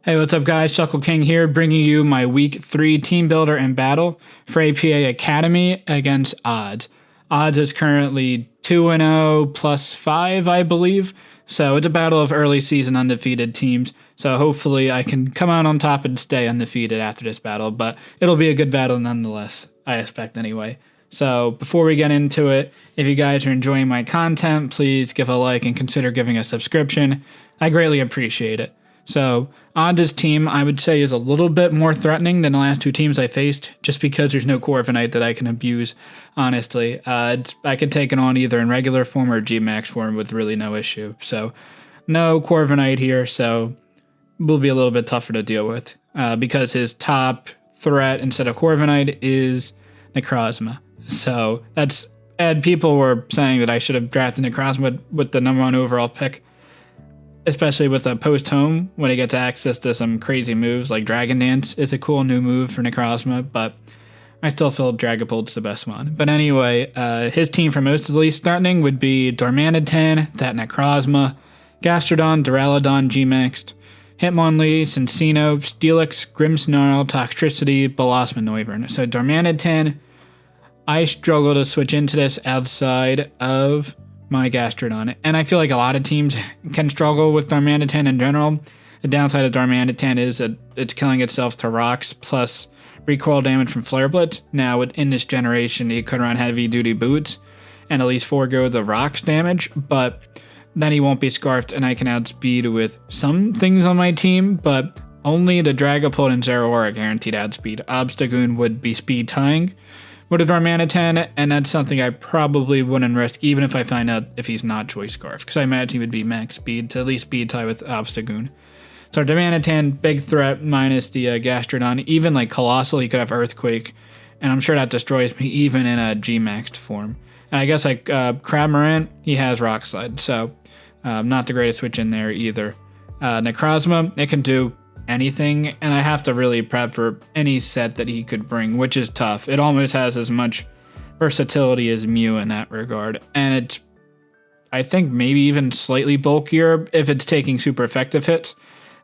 Hey, what's up, guys? Chuckle King here, bringing you my Week 3 Team Builder and Battle for APA Academy against Odds. Odds is currently 2-0 plus 5, I believe. So it's a battle of early season undefeated teams. So hopefully I can come out on top and stay undefeated after this battle. But it'll be a good battle nonetheless, I expect anyway. So before we get into it, if you guys are enjoying my content, please give a like and consider giving a subscription. I greatly appreciate it. So Odds' team, I would say, is a little bit more threatening than the last two teams I faced, just because there's no Corviknight that I can abuse, honestly. I could take it on either in regular form or G-Max form with really no issue. So no Corviknight here, so will be a little bit tougher to deal with, because his top threat instead of Corviknight is Necrozma. So that's, and people were saying that I should have drafted Necrozma with the number 1 overall pick, especially with a post-home when he gets access to some crazy moves like Dragon Dance is a cool new move for Necrozma, but I still feel Dragapult's the best one. But anyway, his team for most of the least threatening would be Darmanitan, that Necrozma, Gastrodon, Duraludon, G-Maxed, Hitmonlee, Cinccino, Steelix, Grimmsnarl, Toxtricity, Bellosma, Noivern. So Darmanitan, I struggle to switch into this outside of my Gastrodon, and I feel like a lot of teams can struggle with Darmanitan in general. The downside of Darmanitan is that it's killing itself to rocks plus recoil damage from Flare Blitz. Now, in this generation, he could run heavy duty boots and at least forego the rocks damage, but then he won't be scarfed, and I can outspeed with some things on my team, but only the Dragapult and Zeraora guaranteed outspeed. Obstagoon would be speed tying with a Darmanitan, and that's something I probably wouldn't risk even if I find out if he's not Choice Scarf, because I imagine he would be max speed to at least speed tie with Obstagoon. So Darmanitan, big threat minus the Gastrodon. Even like Colossal, he could have Earthquake, and I'm sure that destroys me even in a G-Maxed form. And I guess like Crabmarant, he has Rock Slide, so not the greatest switch in there either. Necrozma, it can do anything, and I have to really prep for any set that he could bring, which is tough. It almost has as much versatility as Mew in that regard, and it's, I think, maybe even slightly bulkier if it's taking super effective hits.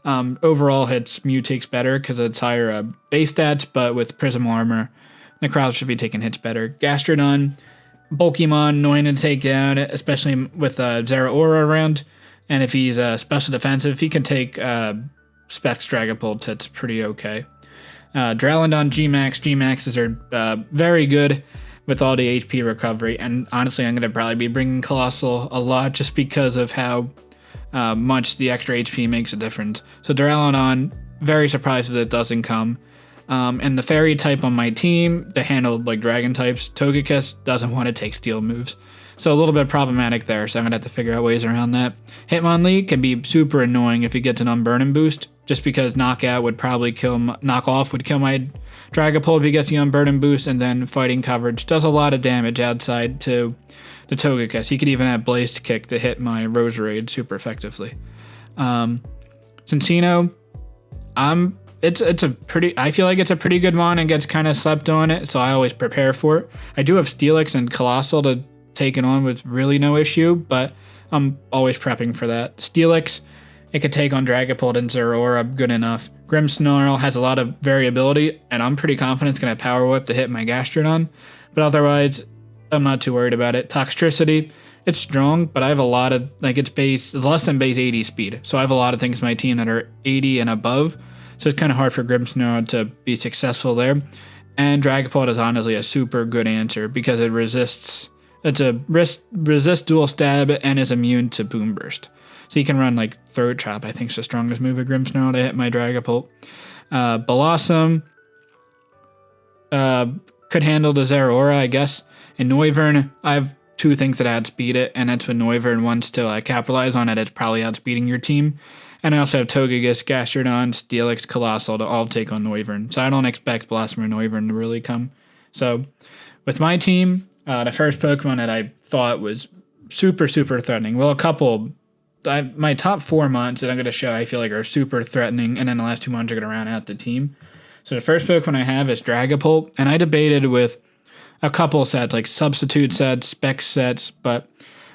Overall hits, Mew takes better because it's higher base stats, but with Prism Armor, Necrozma should be taking hits better. Gastrodon, Bulkymon, annoying to take down, especially with Zeraora around, and if he's special defensive, he can take Specs Dragapult, that's pretty okay. Duraludon, G-Maxes are very good with all the HP recovery, and honestly, I'm going to probably be bringing Colossal a lot just because of how much the extra HP makes a difference. So Duraludon, very surprised that it doesn't come. And the Fairy type on my team to handle like Dragon types, Togekiss doesn't want to take Steel moves. So a little bit problematic there, so I'm going to have to figure out ways around that. Hitmonlee can be super annoying if he gets an Unburden boost, just because Knockout would probably kill, Knockoff would kill my Dragapult if he gets the Unburden boost, and then Fighting Coverage does a lot of damage outside to the Togekiss. He could even have Blazed Kick to hit my Roserade super effectively. Cinccino, it's a pretty, I feel like it's a pretty good one and gets kind of slept on it, so I always prepare for it. I do have Steelix and Colossal to take it on with really no issue, but I'm always prepping for that. Steelix, it could take on Dragapult and Zeraora good enough. Grimmsnarl has a lot of variability, and I'm pretty confident it's going to Power Whip to hit my Gastrodon, but otherwise, I'm not too worried about it. Toxtricity, it's strong, but I have a lot of, like, it's less than base 80 speed, so I have a lot of things in my team that are 80 and above, so it's kind of hard for Grimmsnarl to be successful there. And Dragapult is honestly a super good answer because it resists, it's a resist dual stab and is immune to Boom Burst. So you can run like Throat Chop, I think is the strongest move of Grimmsnarl to hit my Dragapult. Bellossom could handle the Zeraora, I guess. And Noivern, I have two things that outspeed it, and that's when Noivern wants to capitalize on it, it's probably outspeeding your team. And I also have Togekiss, Gastrodon, Steelix, Colossal to all take on Noivern. So I don't expect Bellossom or Noivern to really come. So with my team, the first Pokemon that I thought was super, super threatening. Well, a couple, my top 4 months that I'm going to show I feel like are super threatening, and then the last 2 months are going to round out the team. So the first Pokemon I have is Dragapult, and I debated with a couple sets, like substitute sets, spec sets, but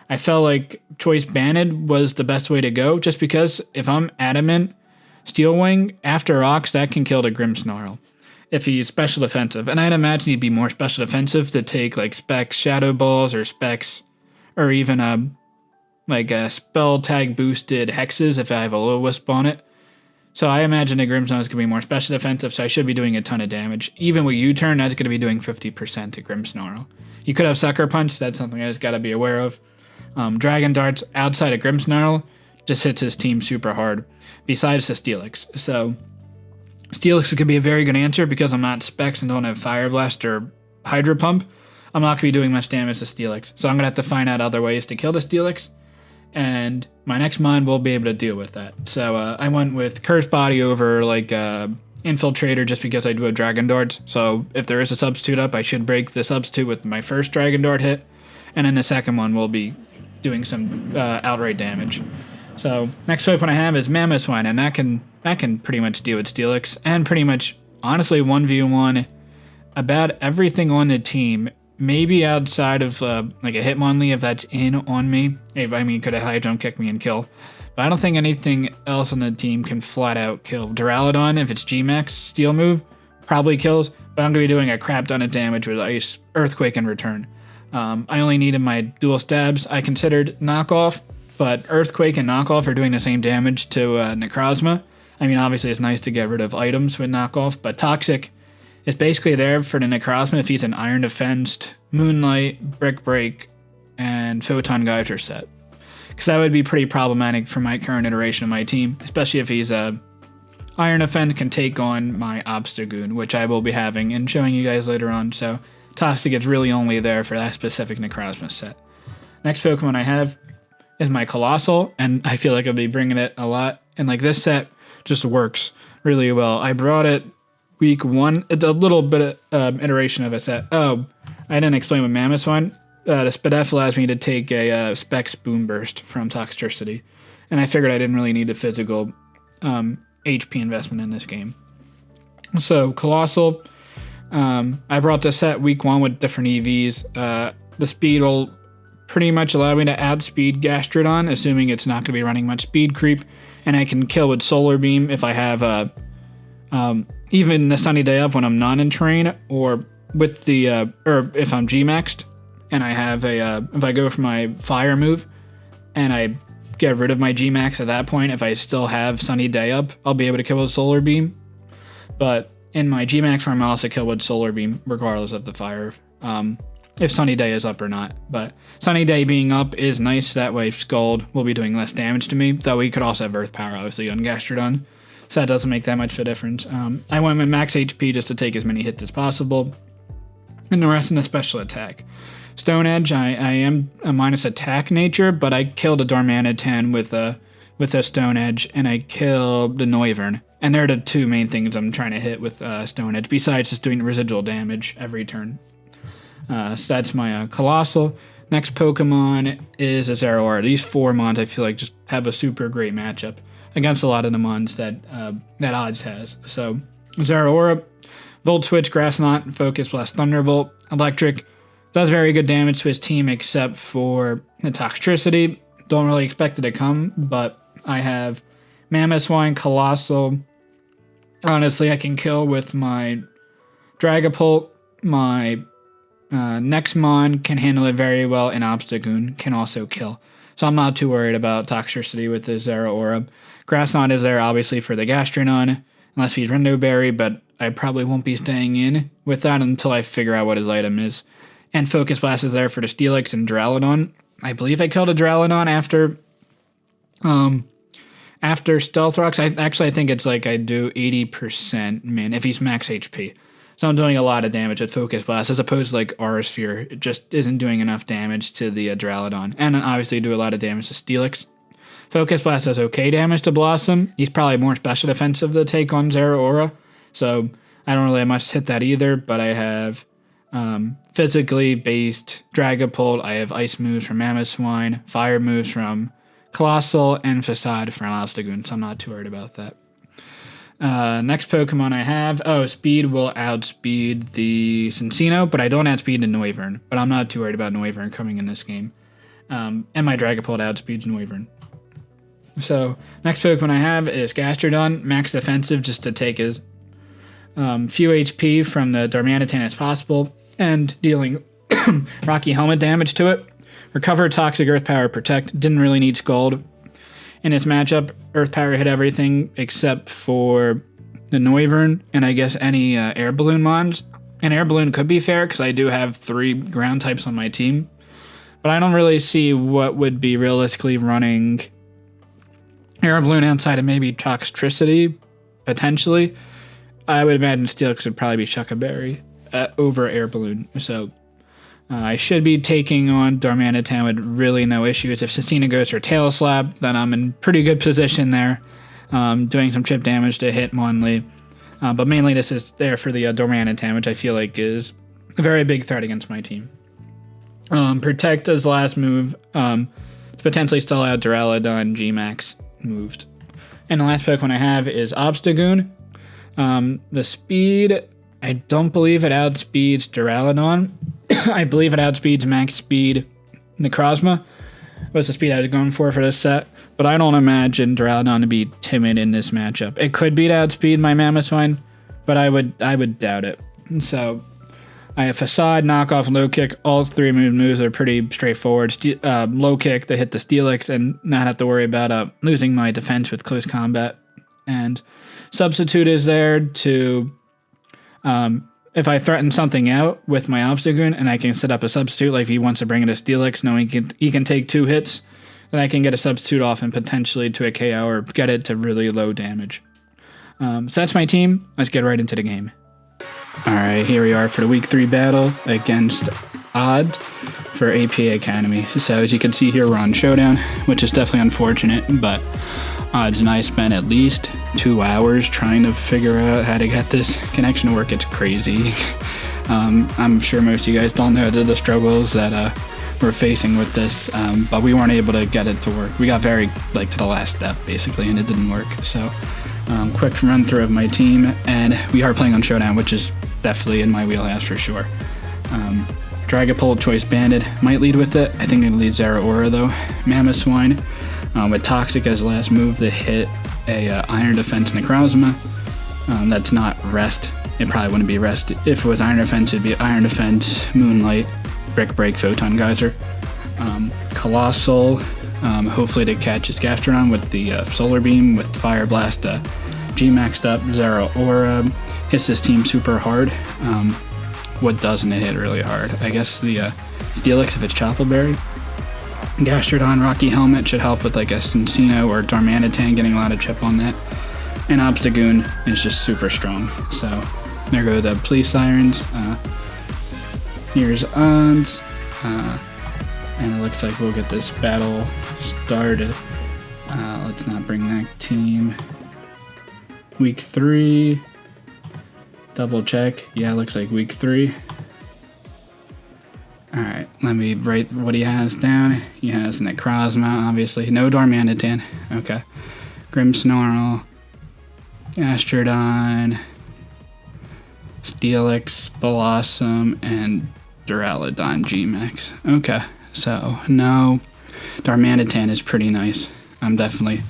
I felt like Choice Banded was the best way to go, just because if I'm adamant Steel Wing, after rocks, that can kill the Grimmsnarl if he's special defensive. And I'd imagine he'd be more special defensive to take like Specs Shadow Balls or Specs, or even a spell tag boosted hexes if I have a low wisp on it. So I imagine the Grimmsnarl is going to be more special defensive, so I should be doing a ton of damage. Even with U-turn, that's going to be doing 50% to Grimmsnarl. You could have Sucker Punch, that's something I just got to be aware of. Dragon Darts outside of Grimmsnarl just hits his team super hard, besides the Steelix. So Steelix is going to be a very good answer because I'm not Specs and don't have Fire Blast or Hydro Pump. I'm not going to be doing much damage to Steelix, so I'm going to have to find out other ways to kill the Steelix, and my next mon will be able to deal with that. So I went with Curse Body over like Infiltrator just because I do have Dragon Darts, so if there is a substitute up, I should break the substitute with my first Dragon Dart hit, and then the second one will be doing some outright damage. So next weapon I have is Mamoswine, and that can pretty much deal with Steelix, and pretty much, honestly, 1v1 about everything on the team, maybe outside of like a Hitmonlee if that's in on me. I mean, could a high jump kick me and kill, but I don't think anything else on the team can flat out kill. Duraludon, if it's G-Max Steel move, probably kills, but I'm going to be doing a crap ton of damage with Ice, Earthquake in return. I only needed my dual stabs. I considered knockoff, but Earthquake and knockoff are doing the same damage to Necrozma. I mean, obviously it's nice to get rid of items with knockoff, but Toxic is basically there for the Necrozma if he's an Iron Defensed, Moonlight, Brick Break, and Photon Geyser set. Because that would be pretty problematic for my current iteration of my team, especially if he's Iron Defense can take on my Obstagoon, which I will be having and showing you guys later on, so Toxic is really only there for that specific Necrozma set. Next Pokemon I have is my Colossal, and I feel like I'll be bringing it a lot, and like this set just works really well. I brought it week 1. It's a little bit of iteration of a set. Oh, I didn't explain with Mamoswine. The Spadef allows me to take a Specs Boom Burst from Toxtricity, and I figured I didn't really need a physical HP investment in this game. So Colossal, I brought this set week 1 with different EVs. The speed will pretty much allow me to outspeed Gastrodon, assuming it's not going to be running much speed creep, and I can kill with Solar Beam if I have even the Sunny Day Up when I'm not in terrain, or with the or if I'm G-maxed and I have if I go for my Fire move and I get rid of my G-max at that point, if I still have Sunny Day Up, I'll be able to kill with Solar Beam. But in my G-max form, I'll also kill with Solar Beam regardless of the Fire, if Sunny Day is up or not. But Sunny Day being up is nice, that way Scald will be doing less damage to me, though we could also have Earth Power obviously on Gastrodon, so that doesn't make that much of a difference. I went with max HP just to take as many hits as possible, and the rest in the special attack. Stone Edge, I am a minus attack nature, but I killed a Darmanitan with a Stone Edge, and I killed the Noivern, and they're the two main things I'm trying to hit with Stone Edge, besides just doing residual damage every turn. So that's my Colossal. Next Pokemon is a Zeraora. These 4 mons I feel like just have a super great matchup against a lot of the mons that Odds has. So Zeraora, Volt Switch, Grass Knot, Focus Blast, Thunderbolt, Electric. Does very good damage to his team except for the Toxtricity. Don't really expect it to come, but I have Mamoswine, Colossal. Honestly, I can kill with my Dragapult. My Nexmon can handle it very well, and Obstagoon can also kill. So I'm not too worried about Toxtricity with the Zeraora. Grass Knot is there obviously for the Gastrodon, unless he's Rindo Berry, but I probably won't be staying in with that until I figure out what his item is. And Focus Blast is there for the Steelix and Duraludon. I believe I killed a Duraludon after Stealth Rocks. I think it's like I do 80% min if he's max HP. So I'm doing a lot of damage with Focus Blast, as opposed to like Aura Sphere. It just isn't doing enough damage to the Duraludon. And obviously do a lot of damage to Steelix. Focus Blast does okay damage to Blossom. He's probably more special defensive to take on Zeraora, so I don't really have much to hit that either, but I have physically based Dragapult, I have Ice moves from Mamoswine, Fire moves from Colossal, and Facade from Obstagoon, so I'm not too worried about that. Next Pokemon I have, Speed will outspeed the Cinccino, but I don't outspeed the Noivern, but I'm not too worried about Noivern coming in this game. And my Dragapult outspeeds Noivern. So next Pokemon I have is Gastrodon, max defensive just to take as few HP from the Darmanitan as possible, and dealing Rocky Helmet damage to it. Recover, Toxic, Earth Power, Protect. Didn't really need Scald. In its matchup, Earth Power hit everything except for the Noivern and I guess any Air Balloon mons. And Air Balloon could be fair because I do have 3 ground types on my team. But I don't really see what would be realistically running Air Balloon outside of maybe Toxtricity, potentially. I would imagine Steelix would probably be Shuca Berry over Air Balloon. So I should be taking on Darmanitan with really no issues. If Sacina goes for Tail Slap, then I'm in pretty good position there, doing some chip damage to hit Monley. But mainly this is there for the Darmanitan, which I feel like is a very big threat against my team. Protect as last move to potentially stall out Duraludon G-Max moved. And the last Pokemon I have is Obstagoon. The speed, I don't believe it outspeeds Duraludon. I believe it outspeeds max speed Necrozma. Was the speed I was going for this set. But I don't imagine Duraludon to be timid in this matchup. It could be to outspeed my Mamoswine, but I would doubt it. So I have Facade, Knockoff, Low Kick. All 3 moves are pretty straightforward. Low Kick to hit the Steelix and not have to worry about losing my defense with close combat. And Substitute is there to, if I threaten something out with my Obstagoon and I can set up a Substitute, like if he wants to bring in a Steelix knowing he can take 2 hits, then I can get a Substitute off and potentially to a KO or get it to really low damage. So that's my team. Let's get right into the game. Alright, here we are for the Week 3 battle against Odd for APA Academy. So as you can see here, we're on Showdown, which is definitely unfortunate, but Odds and I spent at least 2 hours trying to figure out how to get this connection to work. It's crazy. I'm sure most of you guys don't know the struggles that we're facing with this, but we weren't able to get it to work. We got very to the last step basically, and it didn't work. So quick run through of my team, and we are playing on Showdown, which is definitely in my wheelhouse for sure. Dragapult, Choice Banded might lead with it. I think it leads Zeraora though. Mamoswine with Toxic as last move to hit a Iron Defense Necrozma. That's not Rest. It probably wouldn't be Rest. If it was Iron Defense, it'd be Iron Defense, Moonlight, Brick Break, Photon Geyser. Colossal, hopefully to catch his Gastrodon with the Solar Beam with Fire Blast G-maxed up. Zeraora hits this team super hard. What doesn't it hit really hard? I guess the Steelix if it's Chople Berry. Gastrodon, Rocky Helmet should help with a Cinccino or Darmanitan getting a lot of chip on that. And Obstagoon is just super strong. So there go the Police Sirens. Here's Odds. And it looks like we'll get this battle started. Let's not bring that team. Week 3. Double check. Yeah, looks like Week 3. Alright, let me write what he has down. He has Necrozma, obviously. No Darmanitan. Okay. Grimmsnarl. Gastrodon. Steelix, Blossom, and Duraludon G-Max. Okay, so no. Darmanitan is pretty nice. I'm definitely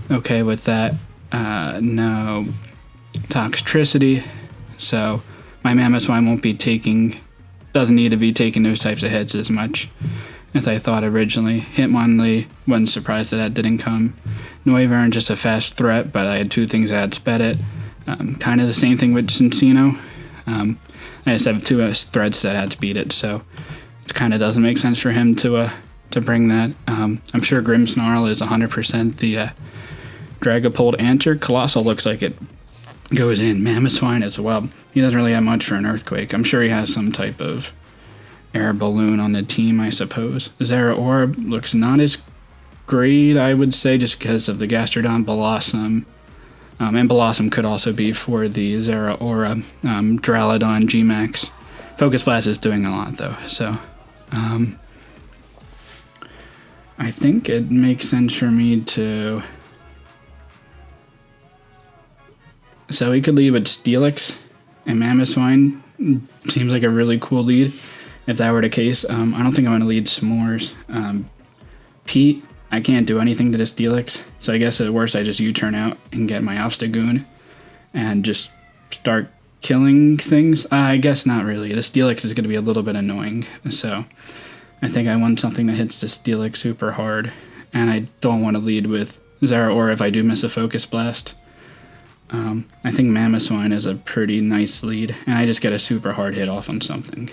okay with that. No Toxtricity. So my Mamoswine won't be doesn't need to be taking those types of hits as much as I thought originally. Hitmonlee, wasn't surprised that didn't come. Noivern, just a fast threat, but I had 2 things that had sped it. Kind of the same thing with Cinccino. I just have 2 threads that had speed it, so it kind of doesn't make sense for him to bring that. I'm sure Grimmsnarl is 100% the Dragapult answer. Colossal looks like it goes in. Mamoswine as well. He doesn't really have much for an Earthquake. I'm sure he has some type of Air Balloon on the team, I suppose. Zeraora looks not as great, I would say, just because of the Gastrodon, Blossom. And Blossom could also be for the Zeraora, Duraludon, G-Max. Focus Blast is doing a lot, though. So, I think it makes sense for me to... So he could lead with Steelix and Mamoswine. Seems like a really cool lead if that were the case. I don't think I'm going to lead S'mores. Pete I can't do anything to this Steelix, so I guess at worst I just U-turn out and get my Obstagoon and just start killing things. I guess not really. The Steelix is going to be a little bit annoying, so I think I want something that hits the Steelix super hard, and I don't want to lead with Zeraora if I do miss a Focus Blast. I think Mamoswine is a pretty nice lead, and I just get a super hard hit off on something.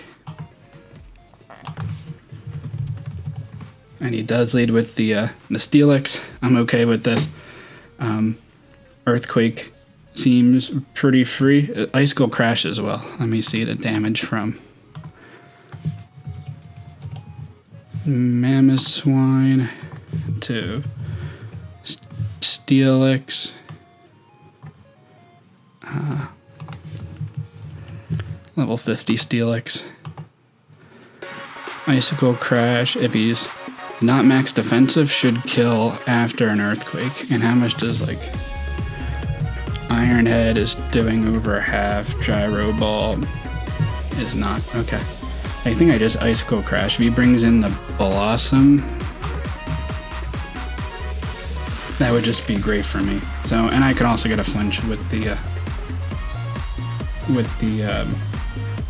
And he does lead with the Steelix. I'm okay with this. Earthquake seems pretty free. Icicle Crash as well. Let me see the damage from Mamoswine to Steelix. Level 50 Steelix. Icicle Crash, if he's not max defensive, should kill after an Earthquake. And how much does, like, Iron Head is doing over half, Gyro Ball is not. Okay. I think I just Icicle Crash. If he brings in the Blossom, that would just be great for me. So, and I could also get a flinch with the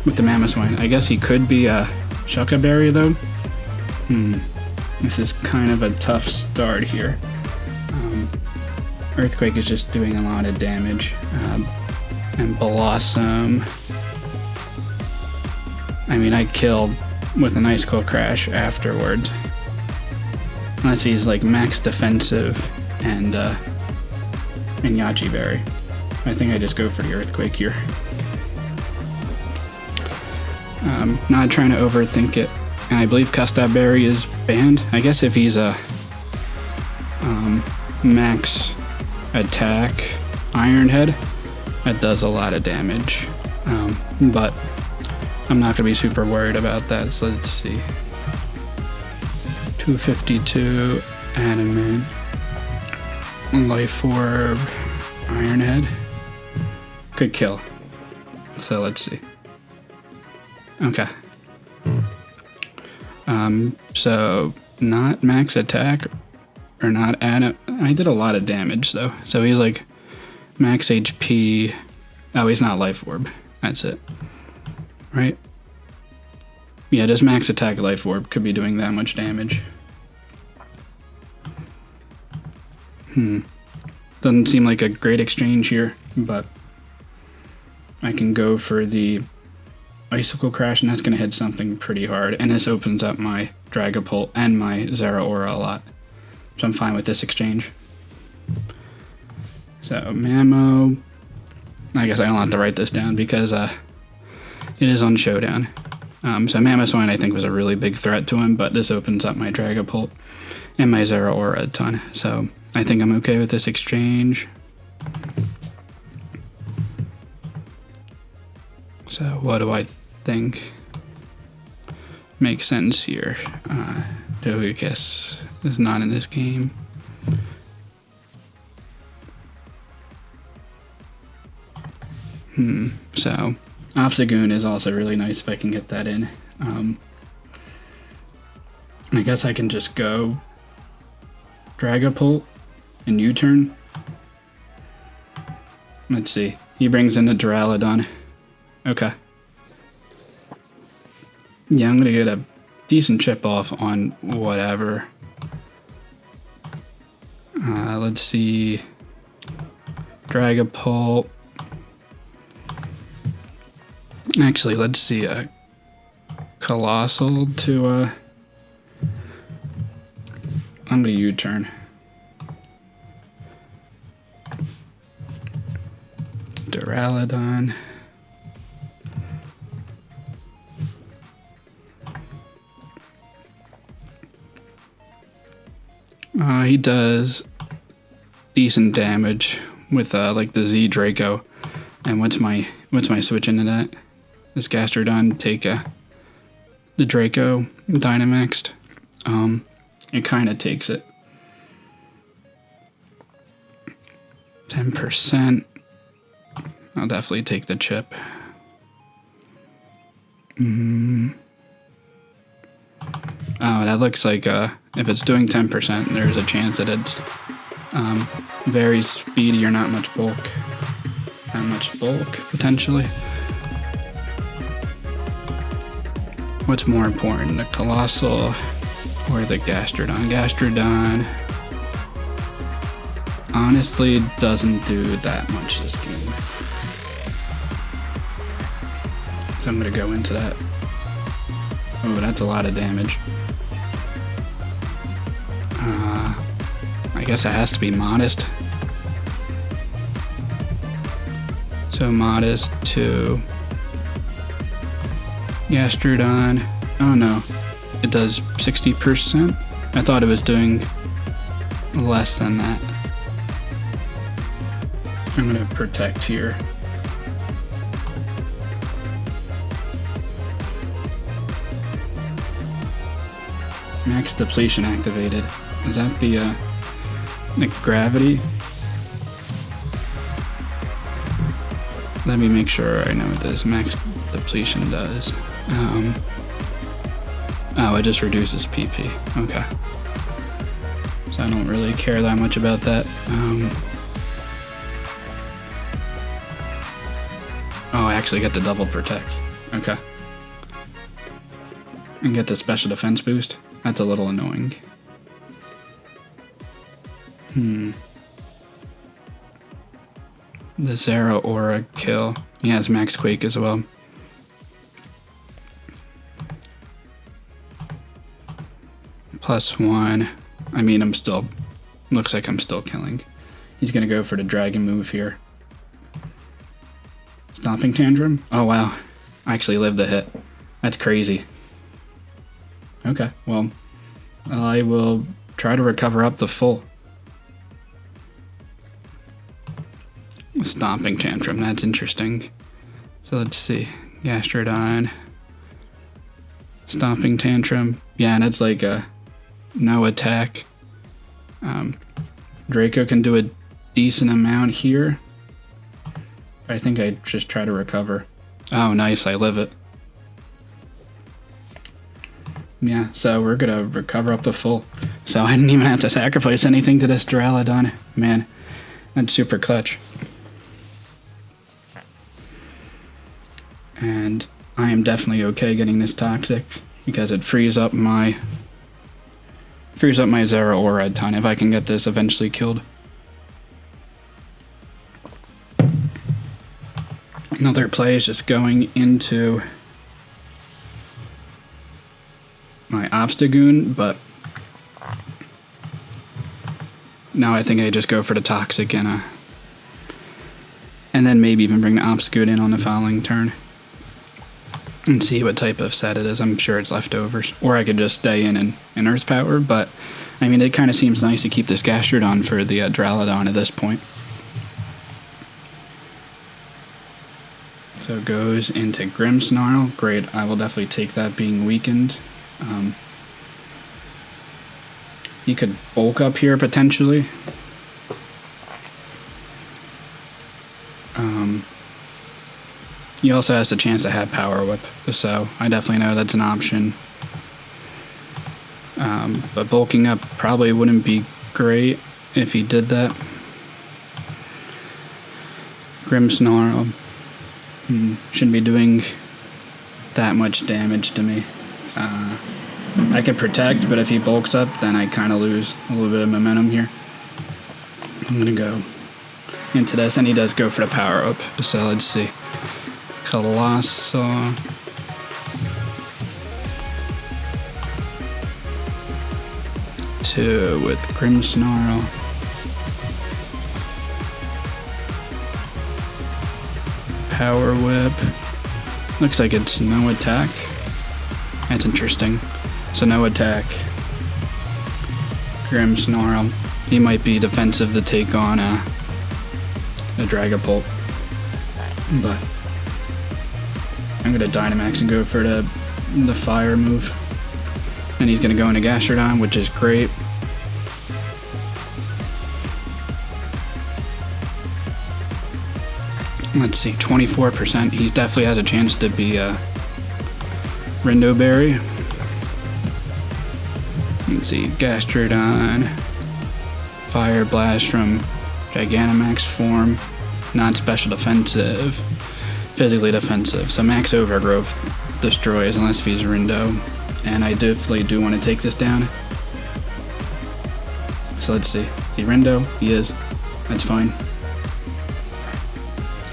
Mamoswine. I guess he could be a Shuca Berry though. This is kind of a tough start here. Earthquake is just doing a lot of damage. And Blossom, I mean, I killed with an Icicle Crash afterwards. Unless he's like max defensive and Yache Berry. I think I just go for the Earthquake here. Not trying to overthink it. And I believe Custap Berry is banned. I guess if he's a max attack Iron Head, that does a lot of damage. But I'm not going to be super worried about that. So let's see. 252 Adamant, Life Orb, Iron Head. Could kill. So let's see. Okay. So not max attack or not add. I did a lot of damage though. So he's like max HP. Oh, he's not Life Orb. That's it. Right? Yeah, just max attack Life Orb could be doing that much damage. Doesn't seem like a great exchange here, but I can go for the Icicle Crash, and that's going to hit something pretty hard. And this opens up my Dragapult and my Zeraora a lot. So I'm fine with this exchange. So Mamo, I guess I don't have to write this down because it is on Showdown. So Mamoswine I think was a really big threat to him, but this opens up my Dragapult and my Zeraora a ton. So I think I'm okay with this exchange. So what do I think makes sense here? Togekiss is not in this game. So Obstagoon is also really nice if I can get that in. I guess I can just go Dragapult and U-turn. Let's see. He brings in the Duraludon. Okay. Yeah, I'm gonna get a decent chip off on whatever. Let's see. Dragapult. Actually, let's see a Colossal to I'm gonna U-turn. Duraludon. He does decent damage with like the Z Draco. And what's my switch into that? This Gastrodon take the Draco Dynamaxed. It kind of takes it. 10%. I'll definitely take the chip. Oh, that looks like If it's doing 10%, there's a chance that it's very speedy or not much bulk. Not much bulk, potentially. What's more important, the Colossal or the Gastrodon? Gastrodon honestly doesn't do that much this game. So I'm gonna go into that. Oh, that's a lot of damage. I guess it has to be Modest. So Modest to Gastrodon. Oh no, it does 60%. I thought it was doing less than that. I'm gonna protect here. Max depletion activated. Is that the gravity? Let me make sure I know what this max depletion does. Oh, it just reduces PP. Okay. So I don't really care that much about that. Oh, I actually get the double protect. Okay. And get the special defense boost. That's a little annoying. The Zeraora kill. He has Max Quake as well. +1. I mean, looks like I'm still killing. He's gonna go for the dragon move here. Stomping Tantrum? Oh wow. I actually lived the hit. That's crazy. Okay, well, I will try to recover up the full. Stomping Tantrum, that's interesting. So let's see. Gastrodon. Stomping Tantrum. Yeah, and it's like a no attack. Draco can do a decent amount here. I think I just try to recover. Oh, nice, I live it. Yeah, so we're gonna recover up the full. So I didn't even have to sacrifice anything to this Duraludon. Man, that's super clutch. And I am definitely okay getting this Toxic because it frees up my Zeraora a ton if I can get this eventually killed. Another play is just going into my Obstagoon, but now I think I just go for the Toxic and then maybe even bring the Obstagoon in on the following turn and see what type of set it is. I'm sure it's leftovers, or I could just stay in Earth Power, but I mean, it kind of seems nice to keep this Gastrodon for the Duraludon at this point. So it goes into Grimmsnarl. Great, I will definitely take that being weakened. He could bulk up here potentially. He also has the chance to have Power Whip, so I definitely know that's an option. But bulking up probably wouldn't be great if he did that. Grimmsnarl shouldn't be doing that much damage to me. I could protect, but if he bulks up, then I kind of lose a little bit of momentum here. I'm gonna go into this, and he does go for the Power Up. So let's see. Colossal. Two with Grimmsnarl. Power Whip. Looks like it's no attack. That's interesting. So no attack. Grimmsnarl. He might be defensive to take on a Dragapult. But I'm gonna Dynamax and go for the fire move. And he's gonna go into Gastrodon, which is great. Let's see, 24%. He definitely has a chance to be Rindoberry. Let's see, Gastrodon, Fire Blast from Gigantamax form, non-special defensive, physically defensive. So max overgrowth destroys unless he's Rindo. And I definitely do want to take this down. So let's see. Is he Rindo? He is. That's fine.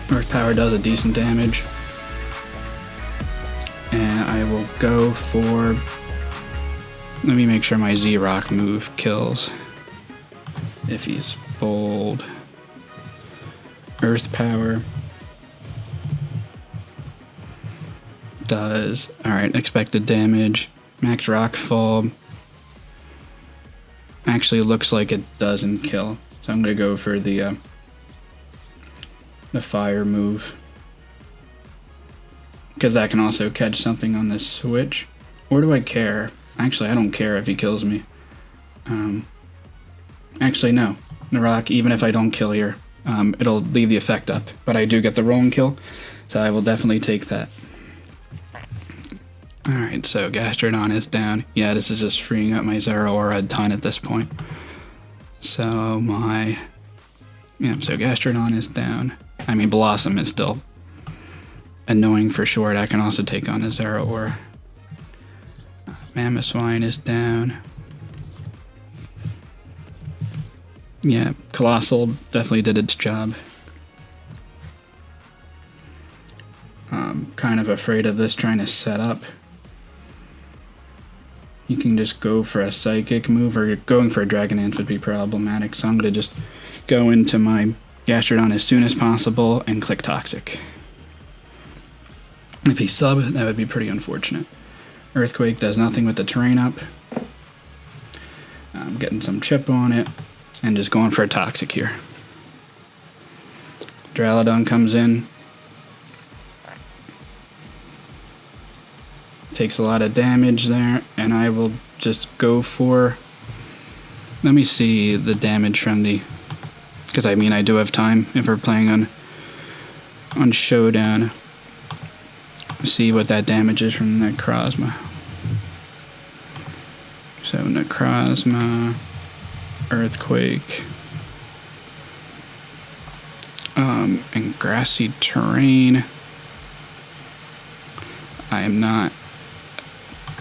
Earth Power does a decent damage. And I will go for... Let me make sure my Z-Rock move kills. If he's bold. Earth Power does... Alright, expected damage. Max Rock Fall. Actually looks like it doesn't kill. So I'm going to go for the fire move. Because that can also catch something on this switch. Or do I care? Actually, I don't care if he kills me. Actually, no. The rock, even if I don't kill here, it'll leave the effect up. But I do get the rolling kill, so I will definitely take that. Alright, so Gastrodon is down. Yeah, this is just freeing up my Zeraora a ton at this point. So so Gastrodon is down. I mean, Blossom is still annoying for sure. I can also take on a Zeraora. Mamoswine is down. Yeah, Colossal definitely did its job. I'm kind of afraid of this trying to set up. You can just go for a Psychic move, or going for a Dragon Dance would be problematic, so I'm going to just go into my Gastrodon as soon as possible and click Toxic. If he sub, that would be pretty unfortunate. Earthquake does nothing with the terrain up. I'm getting some chip on it, and just going for a Toxic here. Duraludon comes in. Takes a lot of damage there, and I will just go for... Let me see the damage from the... Because I mean, I do have time if we're playing on Showdown. See what that damage is from Necrozma. So Necrozma, Earthquake, and Grassy Terrain. I am not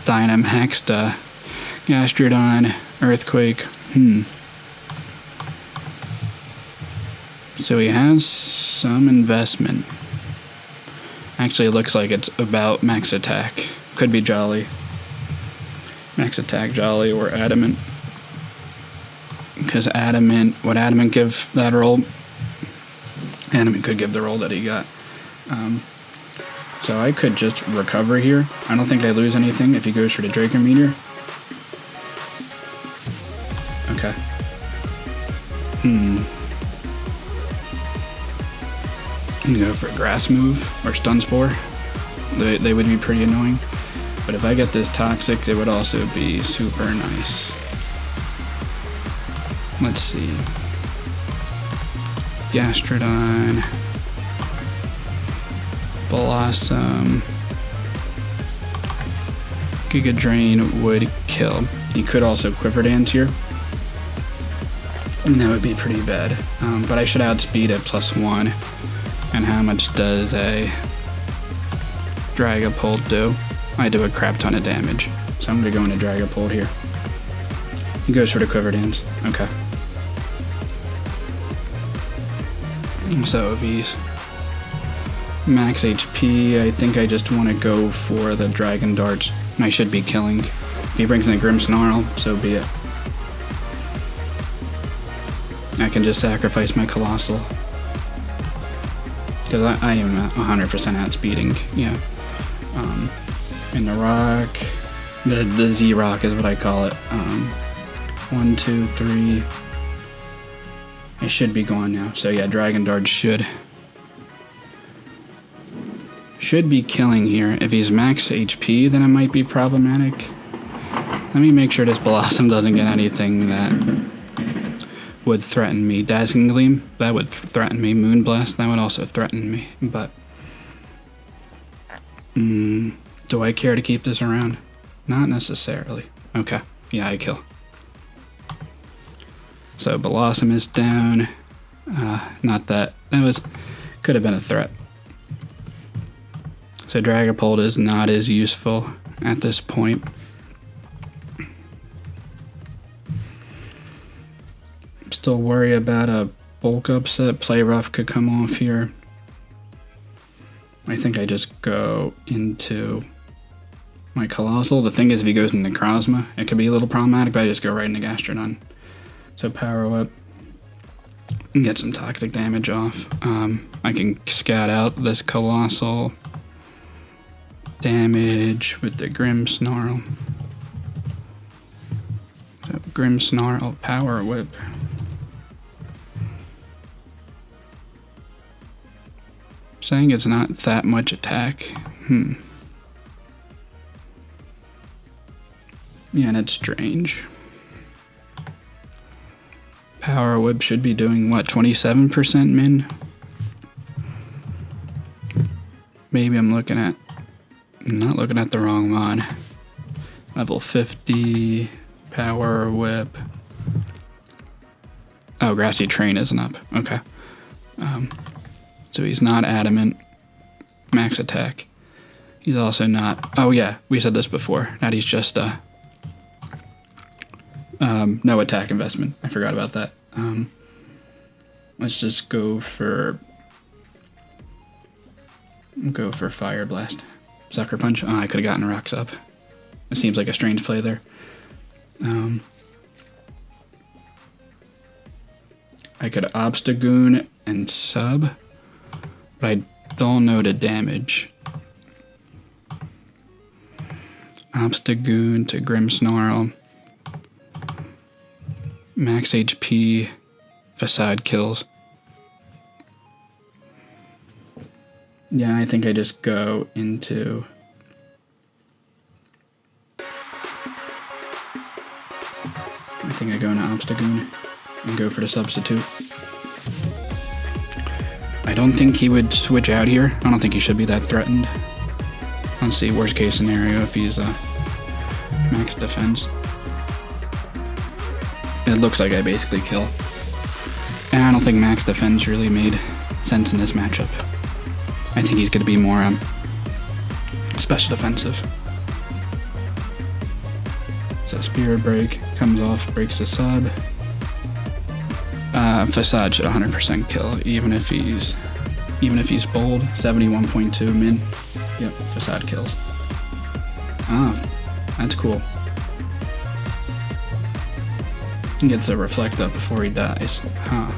Dynamaxed Gastrodon, Earthquake. So he has some investment. Actually, it looks like it's about Max Attack. Could be Jolly. Max Attack, Jolly, or Adamant. Because Adamant, would Adamant give that roll? Adamant could give the roll that he got. So I could just recover here. I don't think I lose anything if he goes for the Draco Meteor. Okay. I'm gonna go for a Grass move or Stun Spore. They would be pretty annoying. But if I get this Toxic, it would also be super nice. Let's see. Gastrodon. Blossom. Giga Drain would kill. You could also Quiver Dance here. And that would be pretty bad. But I should outspeed it +1. And how much does a Dragapult do? I do a crap ton of damage. So I'm going to go into Dragapult here. He goes for the Quiver Dance. Okay. So if he's max HP, I think I just want to go for the Dragon Darts. I should be killing. If he brings in a Grimmsnarl, so be it. I can just sacrifice my Colossal. Because I am 100% outspeeding, yeah. And the Rock, the Z-Rock is what I call it. 1, 2, 3. It should be gone now. So yeah, Dragon Dart should be killing here. If he's max HP, then it might be problematic. Let me make sure this Blossom doesn't get anything that would threaten me. Dazzling Gleam, that would threaten me. Moonblast, that would also threaten me. But do I care to keep this around? Not necessarily. Okay. Yeah, I kill. So Blossom is down. Not that. That was... Could have been a threat. So Dragapult is not as useful at this point. Still worry about a bulk upset. Play Rough could come off here. I think I just go into my Colossal. The thing is, if he goes into Necrozma, it could be a little problematic, but I just go right into Gastrodon. So Power Whip and get some toxic damage off. I can scout out this Colossal damage with the Grimmsnarl. So Grimmsnarl, Power Whip. Saying it's not that much attack. Yeah, and it's strange. Power Whip should be doing what, 27% min? Maybe I'm not looking at the wrong mon. Level 50, Power Whip. Oh, Grassy Train isn't up. Okay. So he's not adamant. Max attack. He's also not... Oh yeah, we said this before. That he's just no attack investment. I forgot about that. Let's just go for Fire Blast. Sucker Punch. Oh, I could have gotten Rocks up. It seems like a strange play there. I could Obstagoon and sub, but I don't know the damage. Obstagoon to Grimmsnarl. Max HP, Facade kills. Yeah, I think I just go into... I think I go into Obstagoon and go for the substitute. I don't think he would switch out here. I don't think he should be that threatened. Let's see, worst case scenario if he's max defense. It looks like I basically kill. And I don't think max defense really made sense in this matchup. I think he's going to be more special defensive. So Spirit Break comes off, breaks the sub. Facade should 100% kill, even if he's bold. 71.2 min. Yep, Facade kills. Oh, that's cool. He gets a Reflect up before he dies. Huh.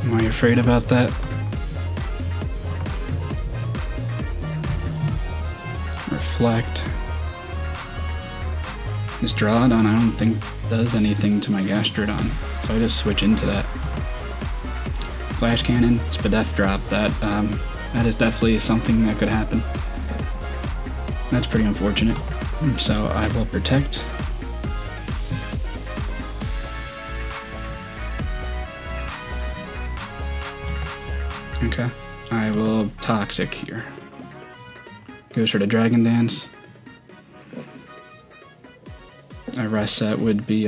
Am I afraid about that? Reflect. This Drawdon I don't think does anything to my Gastrodon, so I just switch into that. Flash Cannon, Spadef drop, that is definitely something that could happen. That's pretty unfortunate. So I will Protect. Okay, I will Toxic here. Goes for the Dragon Dance. A rest set would be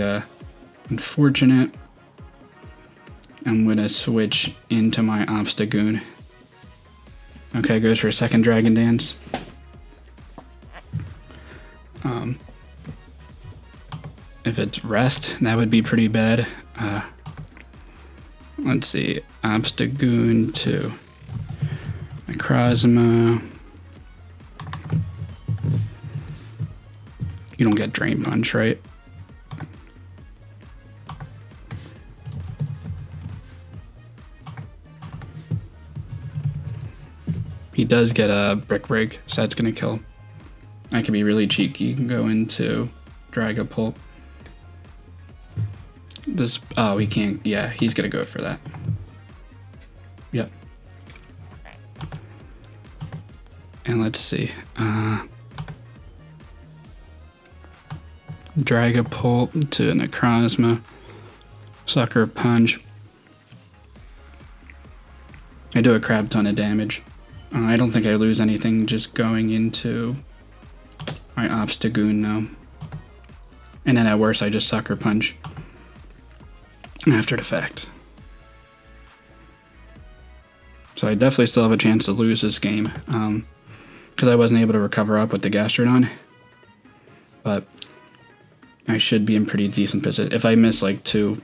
unfortunate. I'm gonna switch into my Obstagoon. Okay, goes for a second Dragon Dance. If it's rest, that would be pretty bad. Let's see, Obstagoon to Necrozma. You don't get Drain Punch, right? He does get a Brick Break, so that's gonna kill. I can be really cheeky. You can go into Dragapult. This, oh, he can't, yeah, he's gonna go for that. Yep. And let's see. Dragapult to Necrozma. Sucker Punch. I do a crap ton of damage. I don't think I lose anything just going into my Obstagoon now. And then at worst, I just sucker punch after the fact. So I definitely still have a chance to lose this game, because I wasn't able to recover up with the Gastrodon. But I should be in pretty decent position. If I miss like 2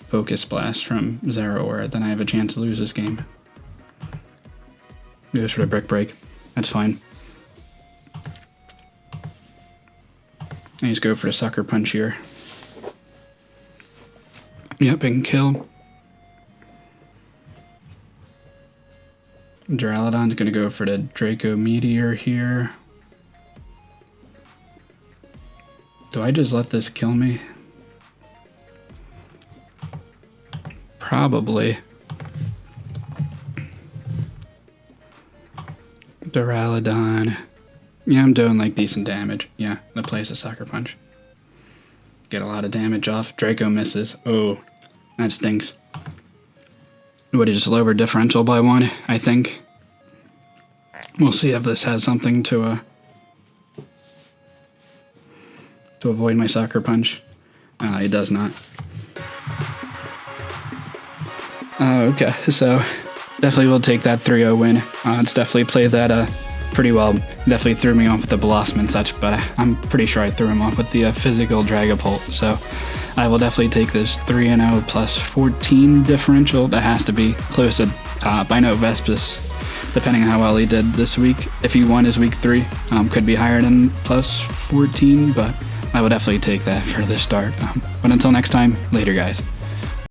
Focus Blasts from Zeraora, then I have a chance to lose this game. Goes for the Brick Break. That's fine. I just go for the Sucker Punch here. Yep, I can kill. Duraludon's gonna go for the Draco Meteor here. Do I just let this kill me? Probably. Duraludon. Yeah, I'm doing like decent damage. Yeah, that plays a Sucker Punch. Get a lot of damage off. Draco misses. Oh, that stinks. Would have just lowered differential by 1, I think. We'll see if this has something to avoid my Sucker Punch. It does not. Okay, so definitely will take that 3-0 win. It's definitely played that pretty well. Definitely threw me off with the Blossom and such, but I'm pretty sure I threw him off with the physical Dragapult. So I will definitely take this 3-0 plus 14 differential. That has to be close to top. I know Vespus, depending on how well he did this week, if he won his week 3, could be higher than plus 14, but I will definitely take that for the start. But until next time, later guys.